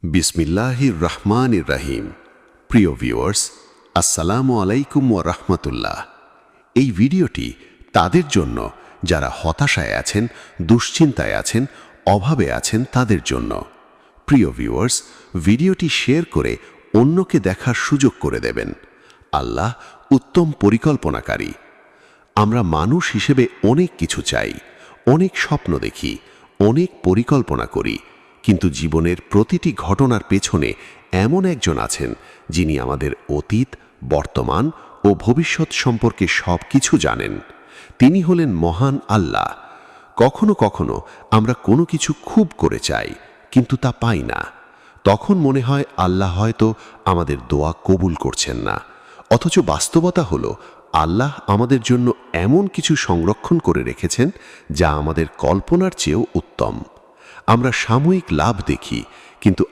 বিসমিল্লাহির রহমানির রহিম। প্রিয় ভিউয়ার্স, আসসালামু আলাইকুম ওয়া রাহমাতুল্লাহ। এই ভিডিওটি তাদের জন্য যারা হতাশায় আছেন, দুশ্চিন্তায় আছেন, অভাবে আছেন তাদের জন্য। প্রিয় ভিউয়ার্স, ভিডিওটি শেয়ার করে অন্যকে দেখার সুযোগ করে দেবেন। আল্লাহ উত্তম পরিকল্পনাকারী। আমরা মানুষ হিসেবে অনেক কিছু চাই, অনেক স্বপ্ন দেখি, অনেক পরিকল্পনা করি, কিন্তু জীবনের প্রতিটি ঘটনার পেছনে এমন একজন আছেন যিনি আমাদের অতীত, বর্তমান ও ভবিষ্যৎ সম্পর্কে সব কিছু জানেন। তিনি হলেন মহান আল্লাহ। কখনো কখনো আমরা কোনো কিছু খুব করে চাই, কিন্তু তা পাই না। তখন মনে হয় আল্লাহ হয়তো আমাদের দোয়া কবুল করছেন না। অথচ বাস্তবতা হলো আল্লাহ আমাদের জন্য এমন কিছু সংরক্ষণ করে রেখেছেন যা আমাদের কল্পনার চেয়েও উত্তম। আমরা সাময়িক লাভ দেখি, কিন্তু